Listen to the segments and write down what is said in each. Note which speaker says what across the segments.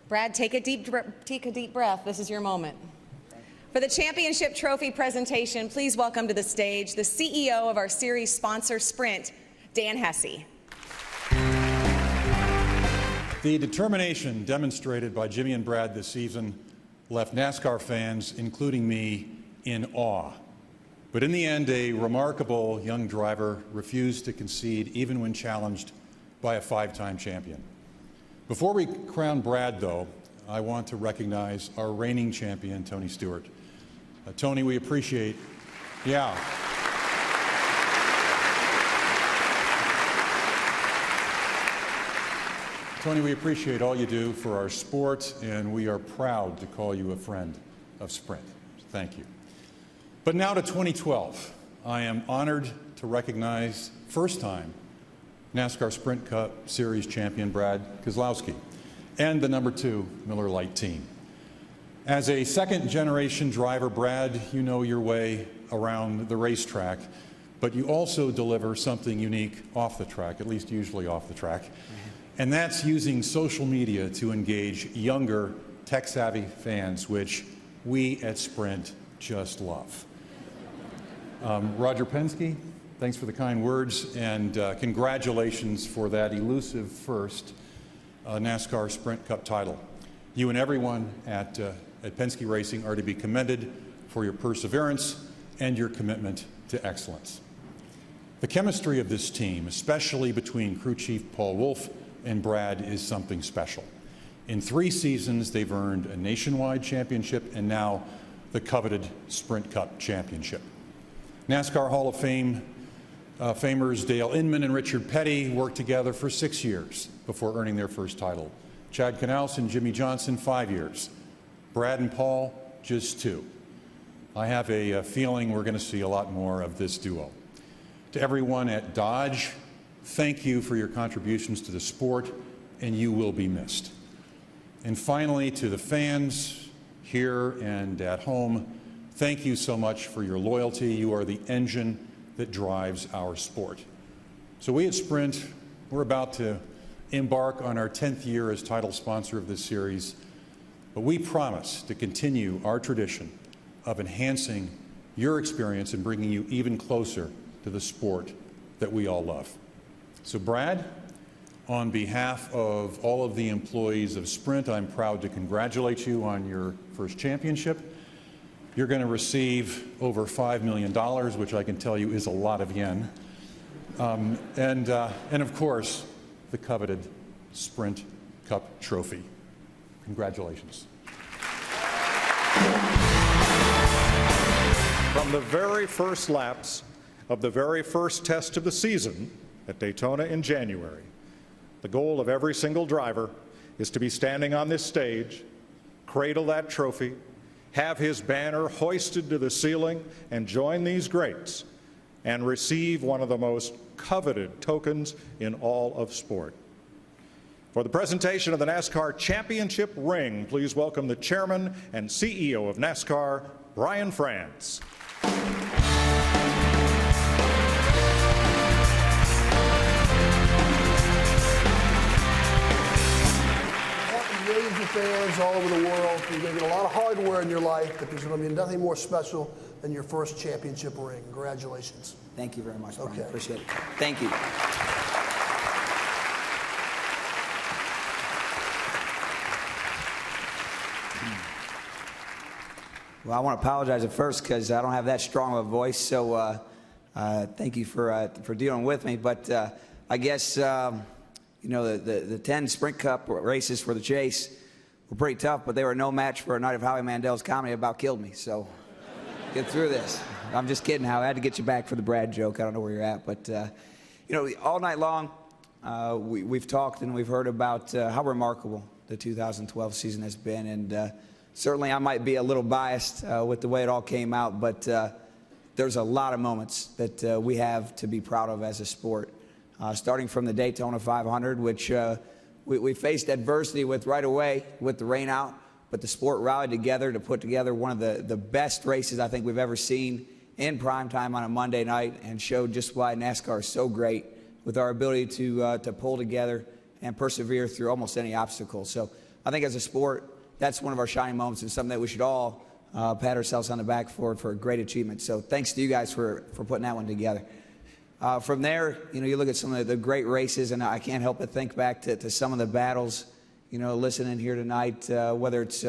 Speaker 1: Brad, take a deep breath. This is your moment. For the championship trophy presentation, please welcome to the stage the CEO of our series sponsor, Sprint, Dan Hesse.
Speaker 2: The determination demonstrated by Jimmy and Brad this season left NASCAR fans, including me, in awe. But in the end, a remarkable young driver refused to concede even when challenged by a five-time champion. Before we crown Brad, though, I want to recognize our reigning champion, Tony Stewart. Tony, we appreciate, Tony, we appreciate all you do for our sport, and we are proud to call you a friend of Sprint. Thank you. But now to 2012. I am honored to recognize first-time NASCAR Sprint Cup Series champion Brad Keselowski and the #2 Miller Lite team. As a second-generation driver, Brad, you know your way around the racetrack, but you also deliver something unique off the track, at least usually off the track, and that's using social media to engage younger, tech-savvy fans, which we at Sprint just love. Roger Penske, thanks for the kind words, and congratulations for that elusive first NASCAR Sprint Cup title. You and everyone at Penske Racing are to be commended for your perseverance and your commitment to excellence. The chemistry of this team, especially between crew chief Paul Wolfe and Brad, is something special. In 3 seasons, they've earned a nationwide championship and now the coveted Sprint Cup Championship. NASCAR Hall of Famers Dale Inman and Richard Petty worked together for 6 years before earning their first title. Chad Knaus and Jimmy Johnson, 5 years. Brad and Paul, just 2. I have a feeling we're going to see a lot more of this duo. To everyone at Dodge, thank you for your contributions to the sport, and you will be missed. And finally, to the fans here and at home, thank you so much for your loyalty. You are the engine that drives our sport. So we at Sprint, we're about to embark on our 10th year as title sponsor of this series, but we promise to continue our tradition of enhancing your experience and bringing you even closer to the sport that we all love. So Brad, on behalf of all of the employees of Sprint, I'm proud to congratulate you on your first championship. You're going to receive over $5 million, which I can tell you is a lot of yen. And of course, the coveted Sprint Cup trophy. Congratulations.
Speaker 3: From the very first laps of the very first test of the season at Daytona in January, the goal of every single driver is to be standing on this stage, cradle that trophy, have his banner hoisted to the ceiling, and join these greats and receive one of the most coveted tokens in all of sport. For the presentation of the NASCAR Championship ring, please welcome the Chairman and CEO of NASCAR, Brian France.
Speaker 4: Millions of fans all over the world. You're going to get a lot of hardware in your life, but there's going to be nothing more special than your first championship ring. Congratulations.
Speaker 5: Thank you very much, Brian.
Speaker 4: Okay.
Speaker 5: Appreciate it. Thank you. Well, I want to apologize at first because I don't have that strong of a voice, so thank you for dealing with me. But I guess you know, the 10 Sprint Cup races for the chase were pretty tough, but they were no match for a night of Howie Mandel's comedy about killed me. So get through this. I'm just kidding, Howie. I had to get you back for the Brad joke. I don't know where you're at, but you know, all night long we've talked and we've heard about how remarkable the 2012 season has been, and certainly I might be a little biased with the way it all came out, but there's a lot of moments that we have to be proud of as a sport. Starting from the Daytona 500, which we faced adversity with right away with the rain out, but the sport rallied together to put together one of the best races I think we've ever seen in prime time on a Monday night, and showed just why NASCAR is so great with our ability to pull together and persevere through almost any obstacle. So I think as a sport, that's one of our shining moments and something that we should all pat ourselves on the back for a great achievement. So thanks to you guys for putting that one together. From there, you look at some of the great races, and I can't help but think back to some of the battles, listening here tonight, whether it's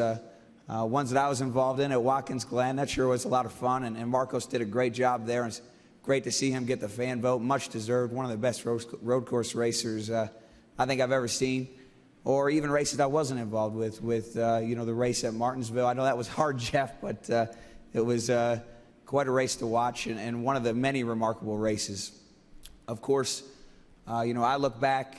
Speaker 5: ones that I was involved in at Watkins Glen. That sure was a lot of fun, and Marcos did a great job there. It's great to see him get the fan vote, much deserved, one of the best road course racers I think I've ever seen, or even races I wasn't involved with the race at Martinsville. I know that was hard, Jeff, but it was quite a race to watch, and one of the many remarkable races. Of course, I look back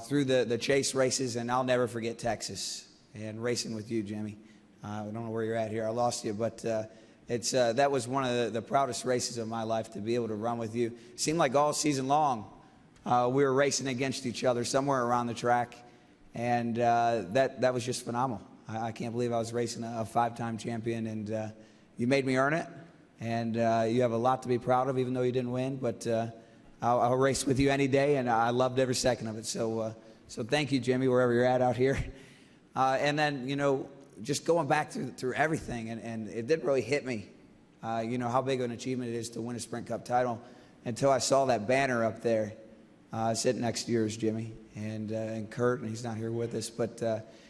Speaker 5: through the chase races, and I'll never forget Texas and racing with you, Jimmy. I don't know where you're at here. I lost you, but that was one of the proudest races of my life, to be able to run with you. It seemed like all season long we were racing against each other somewhere around the track, and that was just phenomenal. I can't believe I was racing a 5-time champion, and you made me earn it, and you have a lot to be proud of, even though you didn't win, but I'll race with you any day, and I loved every second of it. So thank you, Jimmy, wherever you're at out here. And then, just going back through everything, and it didn't really hit me, how big of an achievement it is to win a Sprint Cup title until I saw that banner up there sitting next to yours, Jimmy, and Kurt, and he's not here with us. But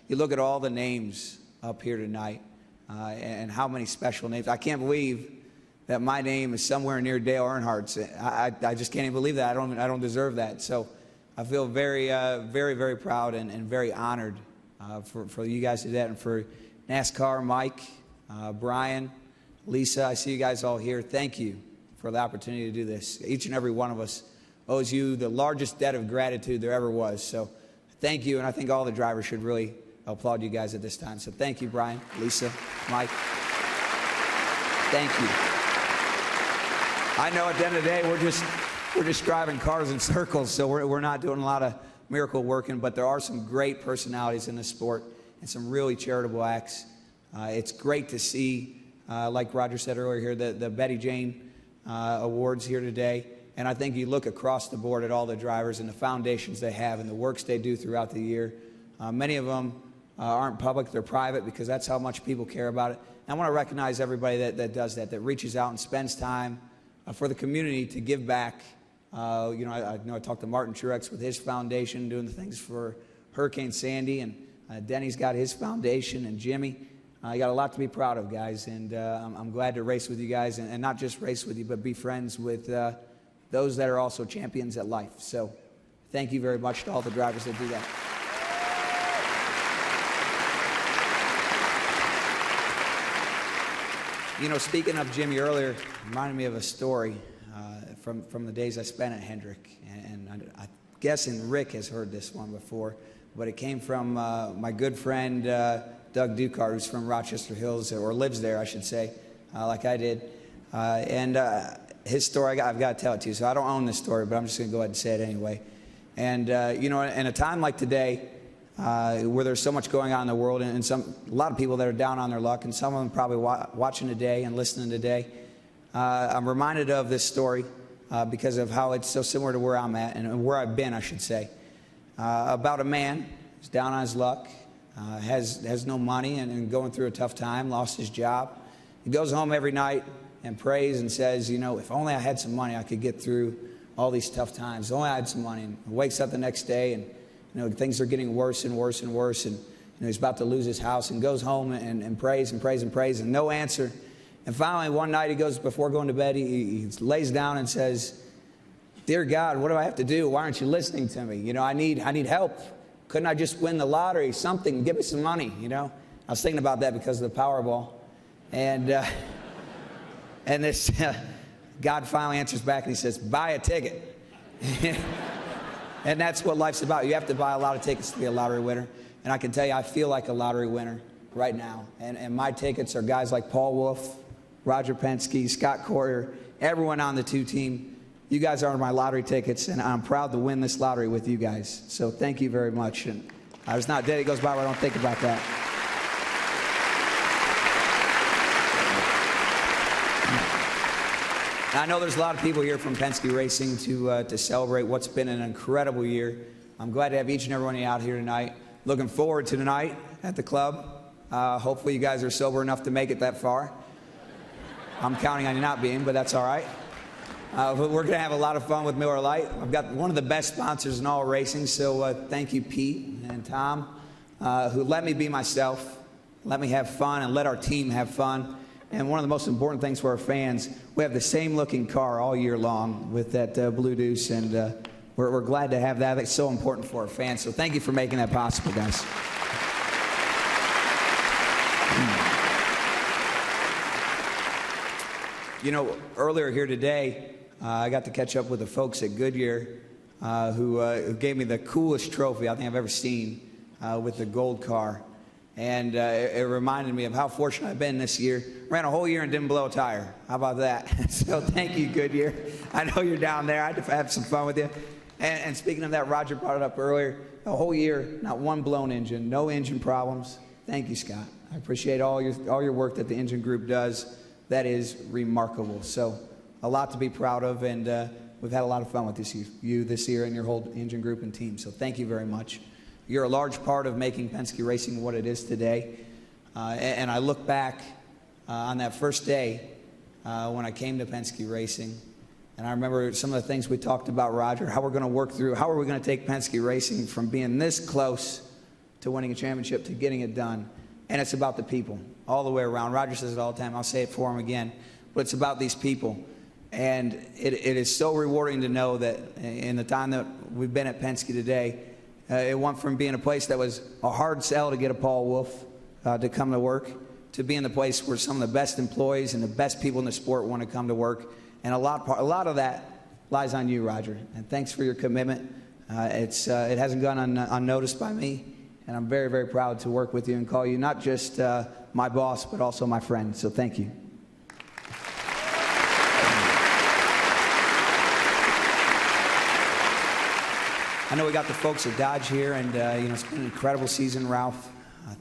Speaker 5: you look at all the names up here tonight and how many special names. I can't believe that my name is somewhere near Dale Earnhardt's. I just can't even believe that. I don't deserve that. So I feel very, very, very proud and very honored for you guys to do that, and for NASCAR, Mike, Brian, Lisa. I see you guys all here. Thank you for the opportunity to do this. Each and every one of us owes you the largest debt of gratitude there ever was. So thank you, and I think all the drivers should really applaud you guys at this time. So thank you, Brian, Lisa, Mike. Thank you. I know at the end of the day, we're just driving cars in circles, so we're not doing a lot of miracle working, but there are some great personalities in this sport and some really charitable acts. It's great to see, like Roger said earlier here, the Betty Jane Awards here today. And I think you look across the board at all the drivers and the foundations they have and the works they do throughout the year. Many of them aren't public, they're private, because that's how much people care about it. And I want to recognize everybody that does that reaches out and spends time for the community to give back. I know I talked to Martin Truex with his foundation, doing the things for Hurricane Sandy, and Denny's got his foundation, and Jimmy. You got a lot to be proud of, guys, and I'm glad to race with you guys, and not just race with you, but be friends with those that are also champions at life. So thank you very much to all the drivers that do that. Speaking of Jimmy earlier, reminded me of a story from the days I spent at Hendrick, and I'm guessing Rick has heard this one before, but it came from my good friend Doug Ducart, who's from Rochester Hills, or lives there, I should say, like I did. And his story, I've got to tell it to you, so I don't own this story, but I'm just going to go ahead and say it anyway. And, in a time like today, where there's so much going on in the world, and a lot of people that are down on their luck, and some of them probably watching today and listening today, I'm reminded of this story because of how it's so similar to where I'm at, and where I've been, I should say, about a man who's down on his luck, has no money, and going through a tough time, lost his job. He goes home every night and prays and says, if only I had some money, I could get through all these tough times. If only I had some money. And wakes up the next day, and things are getting worse and worse and worse, and he's about to lose his house, and goes home and prays and prays and prays, and no answer. And finally, one night, before going to bed, he lays down and says, "Dear God, what do I have to do? Why aren't you listening to me? I need help. Couldn't I just win the lottery? Something, give me some money, I was thinking about that because of the Powerball. And this God finally answers back, and he says, "Buy a ticket." And that's what life's about. You have to buy a lot of tickets to be a lottery winner. And I can tell you, I feel like a lottery winner right now. And my tickets are guys like Paul Wolf, Roger Penske, Scott Coyer, everyone on the 2 team. You guys are my lottery tickets, and I'm proud to win this lottery with you guys. So thank you very much. And there's not a day that goes by where I don't think about that. I know there's a lot of people here from Penske Racing to celebrate what's been an incredible year. I'm glad to have each and every one of you out here tonight. looking forward to tonight at the club. Hopefully you guys are sober enough to make it that far. I'm counting on you not being, but that's all right. But we're going to have a lot of fun with Miller Lite. I've got one of the best sponsors in all racing, so thank you, Pete and Tom, who let me be myself, let me have fun, and let our team have fun. And one of the most important things for our fans, we have the same looking car all year long with that Blue Deuce, and we're glad to have that. It's so important for our fans, so thank you for making that possible, guys. You know, earlier here today, I got to catch up with the folks at Goodyear who gave me the coolest trophy I think I've ever seen with the gold car. And it reminded me of how fortunate I've been this year. Ran a whole year and didn't blow a tire. How about that? So thank you, Goodyear. I know you're down there. I had to have some fun with you. And speaking of that, Roger brought it up earlier. A whole year, not one blown engine, no engine problems. Thank you, Scott. I appreciate all your work that the engine group does. That is remarkable. So a lot to be proud of, and we've had a lot of fun with you this year and your whole engine group and team. So thank you very much. You're a large part of making Penske Racing what it is today. And I look back on that first day when I came to Penske Racing, and I remember some of the things we talked about, Roger, how we're going to work through, how are we going to take Penske Racing from being this close to winning a championship to getting it done. And it's about the people all the way around. Roger says it all the time. I'll say it for him again. But it's about these people. And it is so rewarding to know that in the time that we've been at Penske today, it went from being a place that was a hard sell to get a Paul Wolf to come to work to being the place where some of the best employees and the best people in the sport want to come to work. And a lot of that lies on you, Roger. And thanks for your commitment. It hasn't gone unnoticed by me. And I'm very, very proud to work with you and call you not just my boss, but also my friend. So thank you. I know we got the folks at Dodge here, and it's been an incredible season, Ralph.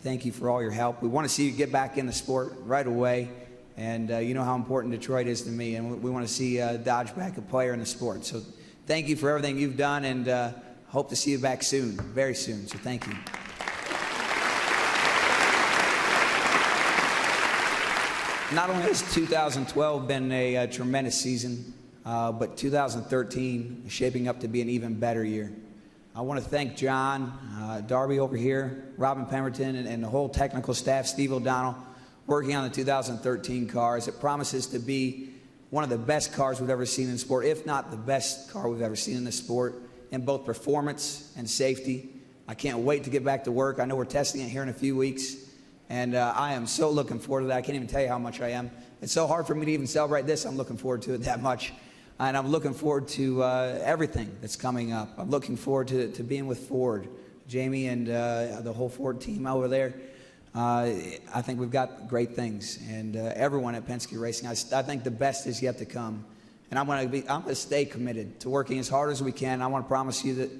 Speaker 5: Thank you for all your help. We want to see you get back in the sport right away. And you know how important Detroit is to me, and we want to see Dodge back a player in the sport. So thank you for everything you've done, and hope to see you back soon, very soon. So thank you. Not only has 2012 been a tremendous season, but 2013 is shaping up to be an even better year. I want to thank John, Darby over here, Robin Pemberton, and the whole technical staff, Steve O'Donnell, working on the 2013 cars. It promises to be one of the best cars we've ever seen in sport, if not the best car we've ever seen in the sport, in both performance and safety. I can't wait to get back to work. I know we're testing it here in a few weeks. And I am so looking forward to that. I can't even tell you how much I am. It's so hard for me to even celebrate this. I'm looking forward to it that much. And I'm looking forward to everything that's coming up. I'm looking forward to being with Ford, Jamie and the whole Ford team over there. I think we've got great things. And everyone at Penske Racing, I think the best is yet to come. And I'm going to stay committed to working as hard as we can. I want to promise you that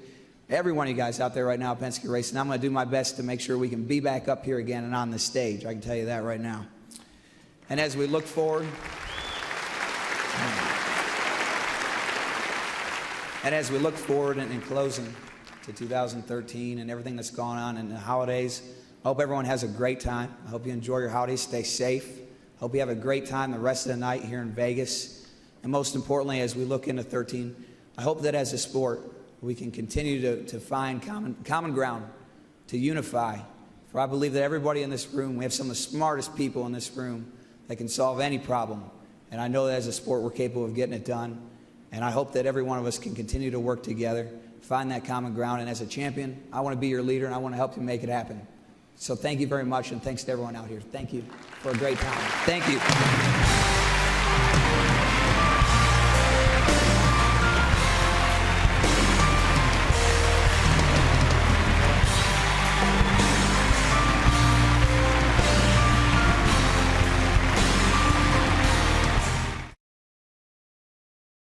Speaker 5: every one of you guys out there right now at Penske Racing, I'm going to do my best to make sure we can be back up here again and on the stage. I can tell you that right now. And as we look forward, in closing to 2013 and everything that's gone on in the holidays, I hope everyone has a great time. I hope you enjoy your holidays, stay safe. I hope you have a great time the rest of the night here in Vegas. And most importantly, as we look into 13, I hope that as a sport, we can continue to find common ground, to unify. For I believe that everybody in this room, we have some of the smartest people in this room that can solve any problem. And I know that as a sport, we're capable of getting it done. And I hope that every one of us can continue to work together, find that common ground. And as a champion, I want to be your leader, and I want to help you make it happen. So thank you very much, and thanks to everyone out here. Thank you for a great time. Thank you.